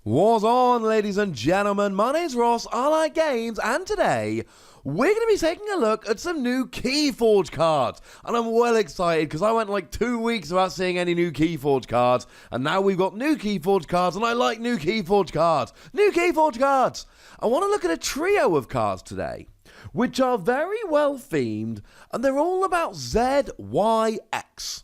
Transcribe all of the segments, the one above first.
What's on, ladies and gentlemen? My name's Ross, I like games, and today we're going to be taking a look at some new Keyforge cards. And I'm well excited because I went like 2 weeks without seeing any new Keyforge cards, and now we've got new Keyforge cards, and I like new Keyforge cards. New Keyforge cards! I want to look at a trio of cards today, which are very well themed, and they're all about ZYX.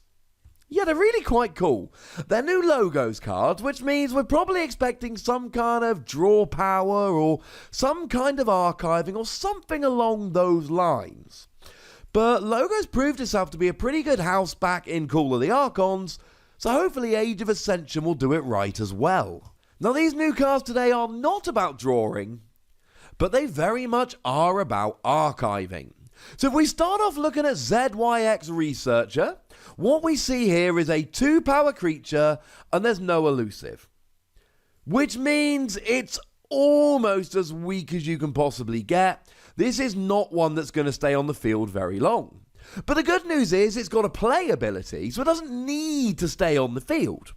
Yeah, they're really quite cool. They're new logos cards, which means we're probably expecting some kind of draw power or some kind of archiving or something along those lines. But logos proved itself to be a pretty good house back in Call of the Archons, so hopefully Age of Ascension will do it right as well. Now, these new cards today are not about drawing, but they very much are about archiving. So if we start off looking at ZYX Researcher, what we see here is a 2-power creature and there's no elusive. Which means it's almost as weak as you can possibly get. This is not one that's going to stay on the field very long. But the good news is it's got a play ability, so it doesn't need to stay on the field.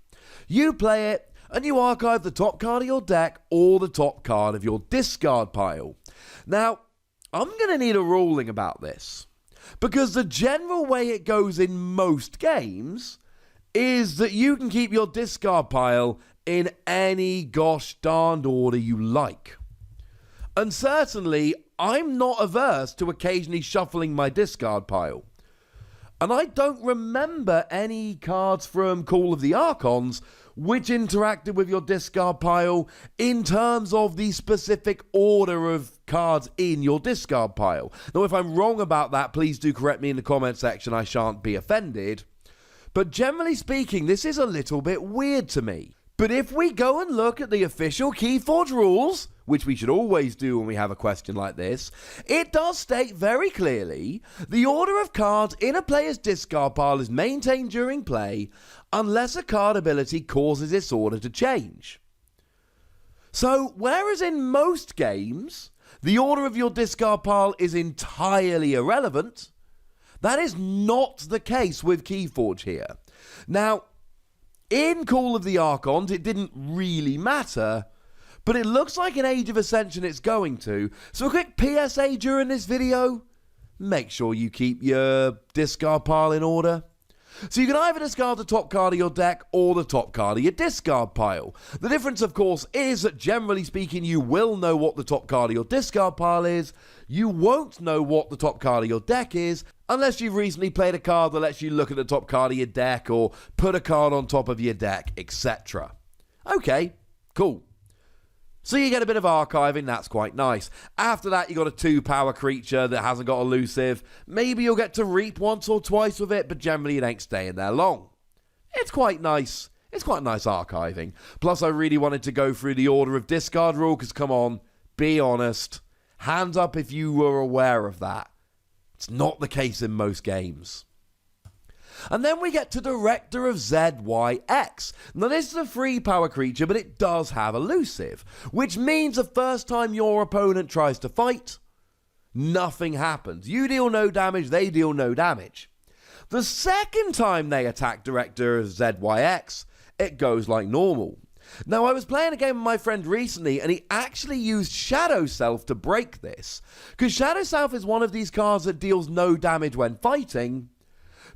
You play it and you archive the top card of your deck or the top card of your discard pile. Now, I'm going to need a ruling about this, because the general way it goes in most games is that you can keep your discard pile in any gosh darned order you like. And certainly, I'm not averse to occasionally shuffling my discard pile. And I don't remember any cards from Call of the Archons which interacted with your discard pile in terms of the specific order of cards in your discard pile. Now, if I'm wrong about that, please do correct me in the comment section. I shan't be offended. But generally speaking, this is a little bit weird to me. But if we go and look at the official Keyforge rules, which we should always do when we have a question like this, it does state very clearly the order of cards in a player's discard pile is maintained during play unless a card ability causes its order to change. So, whereas in most games, the order of your discard pile is entirely irrelevant, that is not the case with Keyforge here. Now, in Call of the Archons, it didn't really matter, but it looks like in Age of Ascension it's going to. So a quick PSA during this video, make sure you keep your discard pile in order. So you can either discard the top card of your deck or the top card of your discard pile. The difference, of course, is that generally speaking, you will know what the top card of your discard pile is. You won't know what the top card of your deck is unless you've recently played a card that lets you look at the top card of your deck or put a card on top of your deck, etc. Okay, cool. So you get a bit of archiving, that's quite nice. After that, you got a 2-power creature that hasn't got elusive. Maybe you'll get to reap once or twice with it, but generally it ain't staying there long. It's quite nice. It's quite nice archiving. Plus, I really wanted to go through the order of discard rule, because come on, be honest. Hands up if you were aware of that. It's not the case in most games. And then we get to Director of ZYX. Now, this is a 3-power creature, but it does have elusive, which means the first time your opponent tries to fight, nothing happens. You deal no damage, they deal no damage. The second time they attack Director of ZYX, it goes like normal. Now, I was playing a game with my friend recently, and he actually used Shadow Self to break this, because Shadow Self is one of these cards that deals no damage when fighting,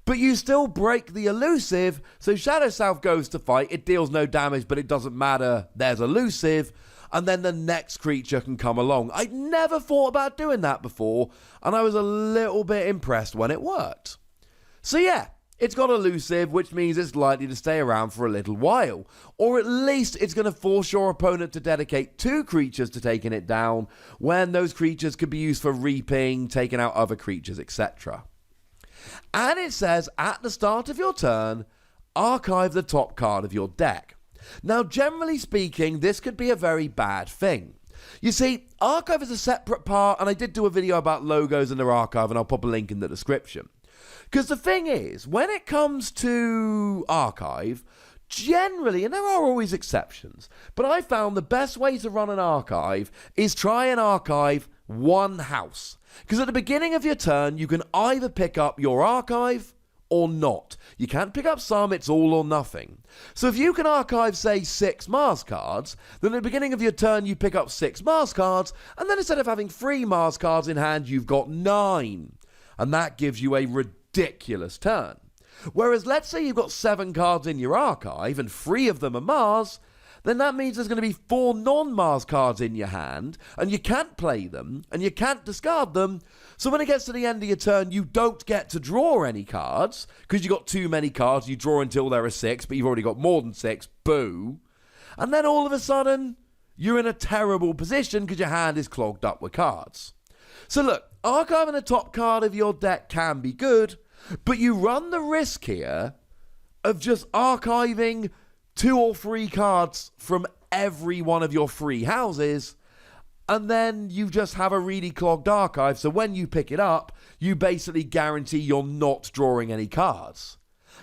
but you still break the elusive, so Shadow Self goes to fight, it deals no damage, but it doesn't matter, there's elusive, and then the next creature can come along. I'd never thought about doing that before, and I was a little bit impressed when it worked. So yeah, it's got elusive, which means it's likely to stay around for a little while, or at least it's going to force your opponent to dedicate 2 creatures to taking it down, when those creatures could be used for reaping, taking out other creatures, etc. And it says, at the start of your turn, archive the top card of your deck. Now, generally speaking, this could be a very bad thing. You see, archive is a separate part, and I did do a video about logos in their archive, and I'll pop a link in the description. Because the thing is, when it comes to archive, generally, and there are always exceptions, but I found the best way to run an archive is try and archive one house. Because at the beginning of your turn, you can either pick up your archive or not. You can't pick up some, it's all or nothing. So if you can archive, say, 6 Mars cards, then at the beginning of your turn you pick up 6 Mars cards, and then instead of having 3 Mars cards in hand, you've got 9. And that gives you a ridiculous turn. Whereas let's say you've got 7 cards in your archive, and 3 of them are Mars, then that means there's going to be 4 non-Mars cards in your hand, and you can't play them, and you can't discard them, so when it gets to the end of your turn, you don't get to draw any cards, because you got too many cards, you draw until there are 6, but you've already got more than 6, boo. And then all of a sudden, you're in a terrible position because your hand is clogged up with cards. So look, archiving the top card of your deck can be good, but you run the risk here of just archiving 2 or 3 cards from every one of your 3 houses, and then you just have a really clogged archive, so when you pick it up, you basically guarantee you're not drawing any cards.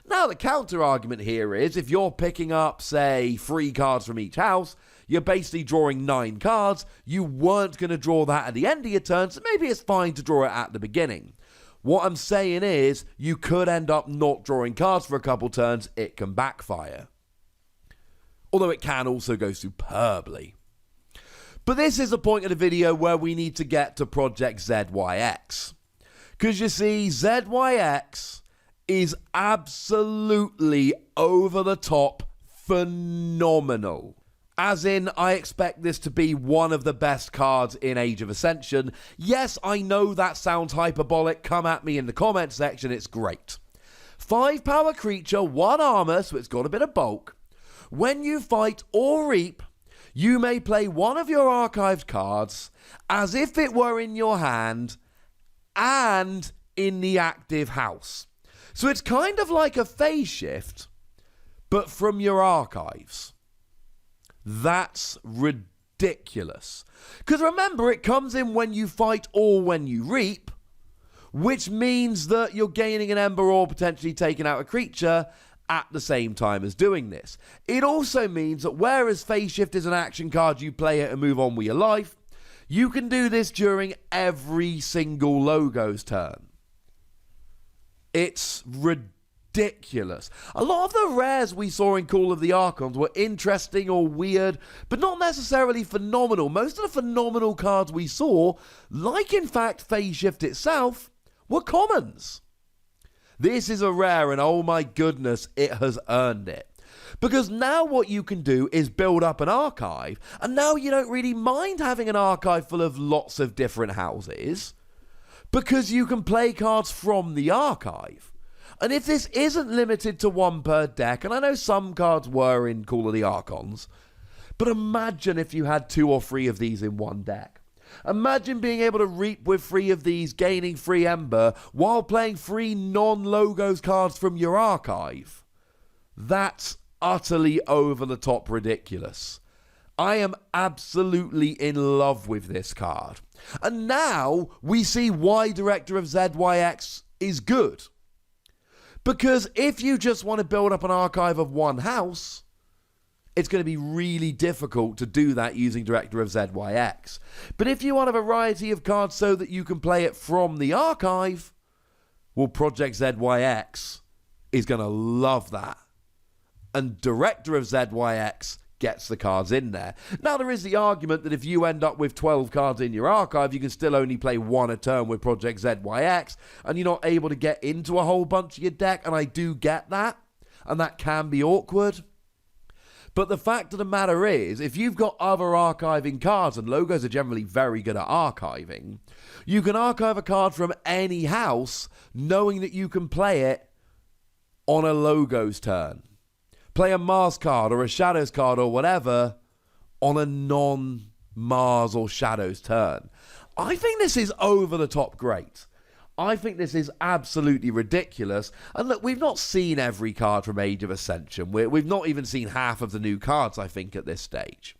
Now, the counter-argument here is, if you're picking up, say, 3 cards from each house, you're basically drawing 9 cards, you weren't going to draw that at the end of your turn, so maybe it's fine to draw it at the beginning. What I'm saying is, you could end up not drawing cards for a couple turns, it can backfire. Although it can also go superbly. But this is the point of the video where we need to get to Project ZYX. Because you see, ZYX is absolutely over the top phenomenal. As in, I expect this to be one of the best cards in Age of Ascension. Yes, I know that sounds hyperbolic. Come at me in the comment section, it's great. 5 power creature, 1 armor, so it's got a bit of bulk. When you fight or reap, you may play one of your archived cards as if it were in your hand and in the active house. So it's kind of like a phase shift, but from your archives. That's ridiculous. Because remember, it comes in when you fight or when you reap, which means that you're gaining an ember or potentially taking out a creature at the same time as doing this. It also means that whereas Phase Shift is an action card, you play it and move on with your life, you can do this during every single logo's turn. It's ridiculous. A lot of the rares we saw in Call of the Archons were interesting or weird, but not necessarily phenomenal. Most of the phenomenal cards we saw, like in fact Phase Shift itself, were commons. This is a rare, and oh my goodness, it has earned it. Because now what you can do is build up an archive, and now you don't really mind having an archive full of lots of different houses, because you can play cards from the archive. And if this isn't limited to 1 per deck, and I know some cards were in Call of the Archons, but imagine if you had 2 or 3 of these in one deck. Imagine being able to reap with 3 of these, gaining 3 Ember, while playing 3 non-logos cards from your archive. That's utterly over-the-top ridiculous. I am absolutely in love with this card. And now we see why Director of ZYX is good. Because if you just want to build up an archive of 1 house, it's going to be really difficult to do that using Director of ZYX. But if you want a variety of cards so that you can play it from the archive, well, Project ZYX is going to love that. And Director of ZYX gets the cards in there. Now, there is the argument that if you end up with 12 cards in your archive, you can still only play 1 a turn with Project ZYX, and you're not able to get into a whole bunch of your deck, and I do get that, and that can be awkward. But the fact of the matter is, if you've got other archiving cards, and logos are generally very good at archiving, you can archive a card from any house knowing that you can play it on a logos turn. Play a Mars card or a Shadows card or whatever on a non-Mars or Shadows turn. I think this is over the top great. I think this is absolutely ridiculous. And look, we've not seen every card from Age of Ascension. We've not even seen half of the new cards, I think, at this stage.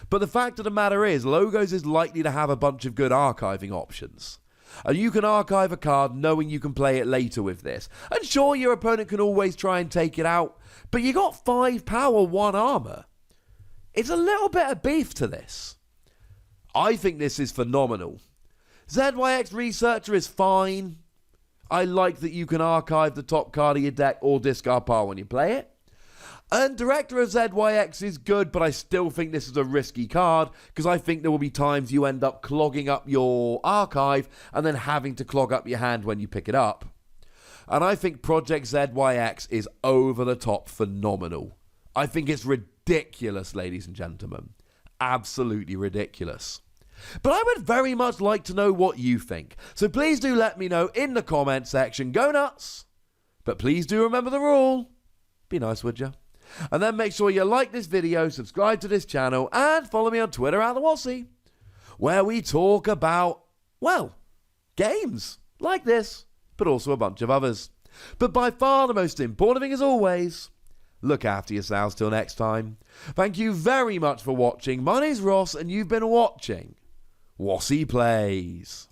But the fact of the matter is, Logos is likely to have a bunch of good archiving options. And you can archive a card knowing you can play it later with this. And sure, your opponent can always try and take it out, but you got 5 power, 1 armor. It's a little bit of beef to this. I think this is phenomenal. ZYX Researcher is fine. I like that you can archive the top card of your deck or discard pile when you play it. And Director of ZYX is good, but I still think this is a risky card because I think there will be times you end up clogging up your archive and then having to clog up your hand when you pick it up. And I think Project ZYX is over the top phenomenal. I think it's ridiculous, ladies and gentlemen. Absolutely ridiculous. But I would very much like to know what you think. So please do let me know in the comment section. Go nuts. But please do remember the rule. Be nice, would you? And then make sure you like this video, subscribe to this channel, and follow me on Twitter @Wossy, where we talk about, well, games like this, but also a bunch of others. But by far the most important thing, as always, look after yourselves till next time. Thank you very much for watching. My name's Ross, and you've been watching Wossy Plays.